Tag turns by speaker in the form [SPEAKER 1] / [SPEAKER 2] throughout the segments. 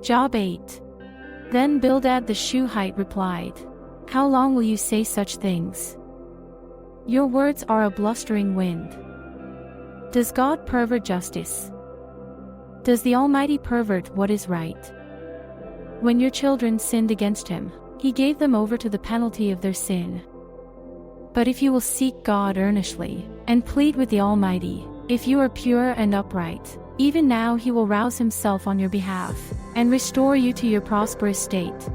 [SPEAKER 1] Job 8. Then Bildad the Shuhite replied, "How long will you say such things? Your words are a blustering wind. Does God pervert justice? Does the Almighty pervert what is right? When your children sinned against him, he gave them over to the penalty of their sin. But if you will seek God earnestly, and plead with the Almighty, if you are pure and upright, even now he will rouse himself on your behalf, and restore you to your prosperous state.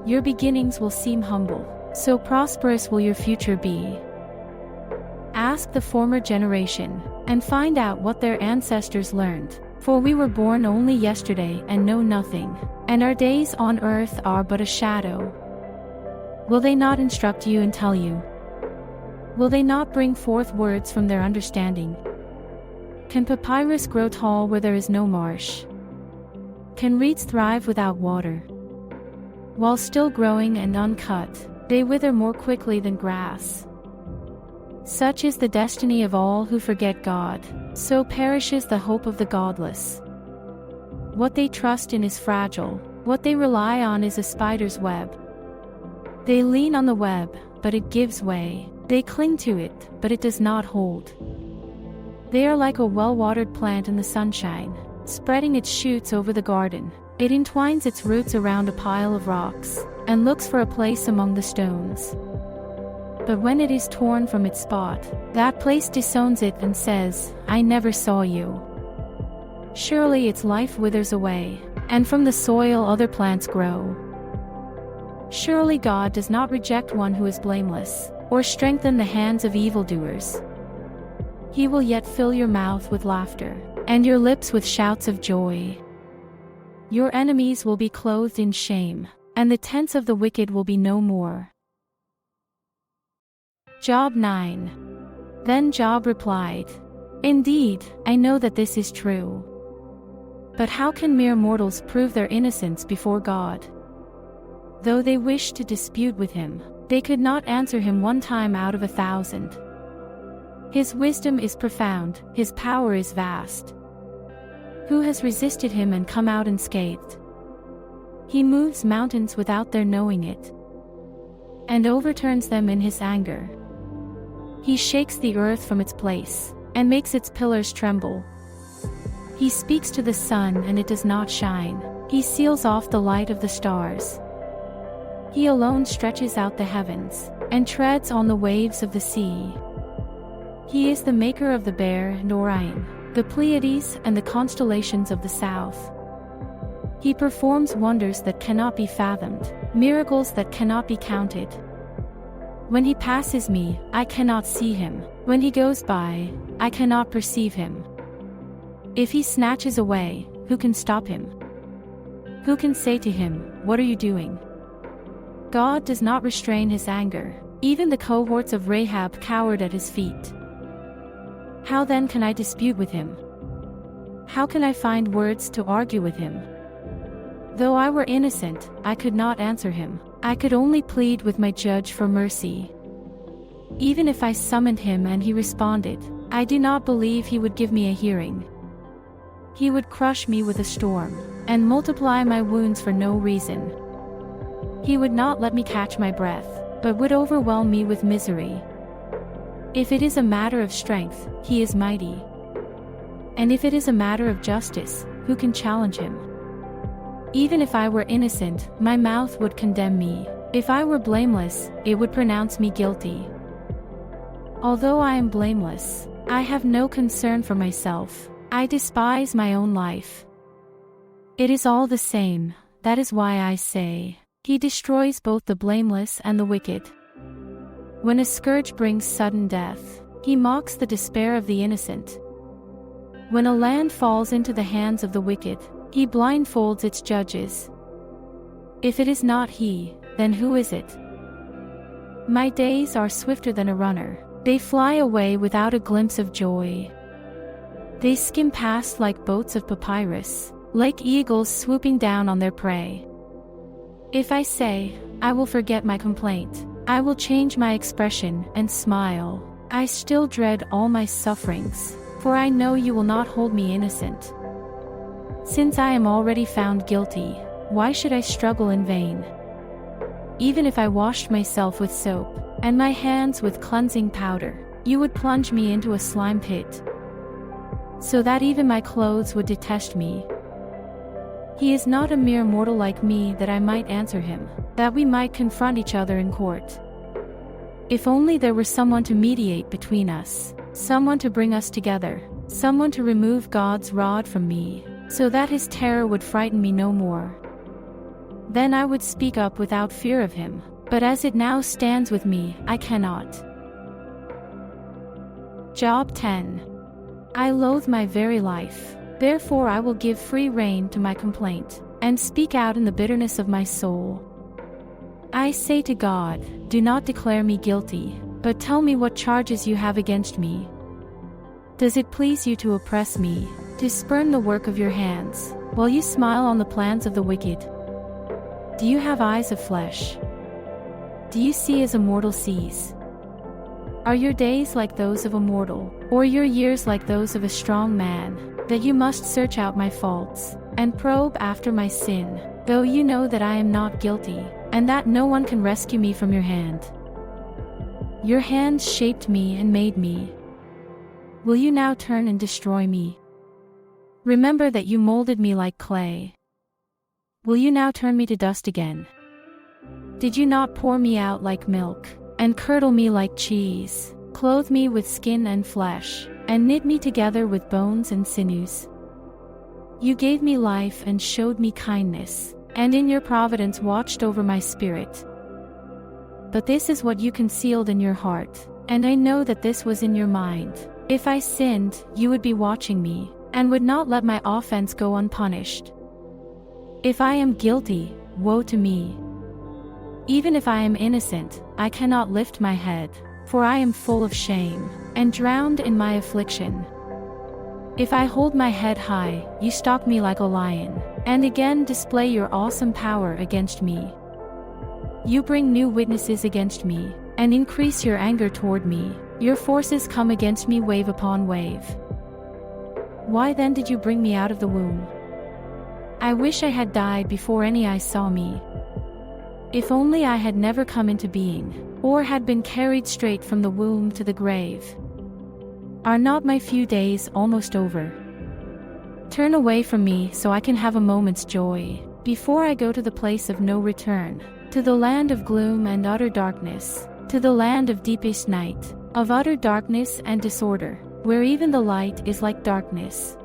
[SPEAKER 1] Your beginnings will seem humble, so prosperous will your future be. Ask the former generation, and find out what their ancestors learned, for we were born only yesterday and know nothing, and our days on earth are but a shadow. Will they not instruct you and tell you? Will they not bring forth words from their understanding? Can papyrus grow tall where there is no marsh? Can reeds thrive without water? While still growing and uncut, they wither more quickly than grass. Such is the destiny of all who forget God, so perishes the hope of the godless. What they trust in is fragile, what they rely on is a spider's web. They lean on the web, but it gives way. They cling to it, but it does not hold. They are like a well-watered plant in the sunshine, spreading its shoots over the garden. It entwines its roots around a pile of rocks, and looks for a place among the stones. But when it is torn from its spot, that place disowns it and says, "I never saw you." Surely its life withers away, and from the soil other plants grow. Surely God does not reject one who is blameless, or strengthen the hands of evildoers. He will yet fill your mouth with laughter, and your lips with shouts of joy. Your enemies will be clothed in shame, and the tents of the wicked will be no more. Job 9. Then Job replied, "Indeed, I know that this is true. But how can mere mortals prove their innocence before God? Though they wished to dispute with him, they could not answer him 1 time out of 1,000. His wisdom is profound, his power is vast. Who has resisted him and come out unscathed? He moves mountains without their knowing it, and overturns them in his anger. He shakes the earth from its place, and makes its pillars tremble. He speaks to the sun and it does not shine. He seals off the light of the stars. He alone stretches out the heavens, and treads on the waves of the sea. He is the maker of the Bear and Orion, the Pleiades and the constellations of the south. He performs wonders that cannot be fathomed, miracles that cannot be counted. When he passes me, I cannot see him. When he goes by, I cannot perceive him. If he snatches away, who can stop him? Who can say to him, "What are you doing?" God does not restrain his anger. Even the cohorts of Rahab cowered at his feet. How then can I dispute with him? How can I find words to argue with him? Though I were innocent, I could not answer him. I could only plead with my judge for mercy. Even if I summoned him and he responded, I do not believe he would give me a hearing. He would crush me with a storm, and multiply my wounds for no reason. He would not let me catch my breath, but would overwhelm me with misery. If it is a matter of strength, he is mighty. And if it is a matter of justice, who can challenge him? Even if I were innocent, my mouth would condemn me. If I were blameless, it would pronounce me guilty. Although I am blameless, I have no concern for myself. I despise my own life. It is all the same, that is why I say, he destroys both the blameless and the wicked. When a scourge brings sudden death, he mocks the despair of the innocent. When a land falls into the hands of the wicked, he blindfolds its judges. If it is not he, then who is it? My days are swifter than a runner. They fly away without a glimpse of joy. They skim past like boats of papyrus, like eagles swooping down on their prey. If I say, I will forget my complaint, I will change my expression and smile, I still dread all my sufferings, for I know you will not hold me innocent. Since I am already found guilty, why should I struggle in vain? Even if I washed myself with soap, and my hands with cleansing powder, you would plunge me into a slime pit, so that even my clothes would detest me. He is not a mere mortal like me that I might answer him, that we might confront each other in court. If only there were someone to mediate between us, someone to bring us together, someone to remove God's rod from me, so that his terror would frighten me no more. Then I would speak up without fear of him, but as it now stands with me, I cannot. Job 10. I loathe my very life. Therefore I will give free rein to my complaint, and speak out in the bitterness of my soul. I say to God, do not declare me guilty, but tell me what charges you have against me. Does it please you to oppress me, to spurn the work of your hands, while you smile on the plans of the wicked? Do you have eyes of flesh? Do you see as a mortal sees? Are your days like those of a mortal, or your years like those of a strong man, that you must search out my faults, and probe after my sin, though you know that I am not guilty, and that no one can rescue me from your hand? Your hands shaped me and made me. Will you now turn and destroy me? Remember that you molded me like clay. Will you now turn me to dust again? Did you not pour me out like milk, and curdle me like cheese, clothe me with skin and flesh, and knit me together with bones and sinews? You gave me life and showed me kindness, and in your providence watched over my spirit. But this is what you concealed in your heart, and I know that this was in your mind. If I sinned, you would be watching me, and would not let my offense go unpunished. If I am guilty, woe to me. Even if I am innocent, I cannot lift my head, for I am full of shame, and drowned in my affliction. If I hold my head high, you stalk me like a lion, and again display your awesome power against me. You bring new witnesses against me, and increase your anger toward me. Your forces come against me wave upon wave. Why then did you bring me out of the womb? I wish I had died before any eye saw me. If only I had never come into being, or had been carried straight from the womb to the grave. Are not my few days almost over? Turn away from me so I can have a moment's joy, before I go to the place of no return, to the land of gloom and utter darkness, to the land of deepest night, of utter darkness and disorder, where even the light is like darkness.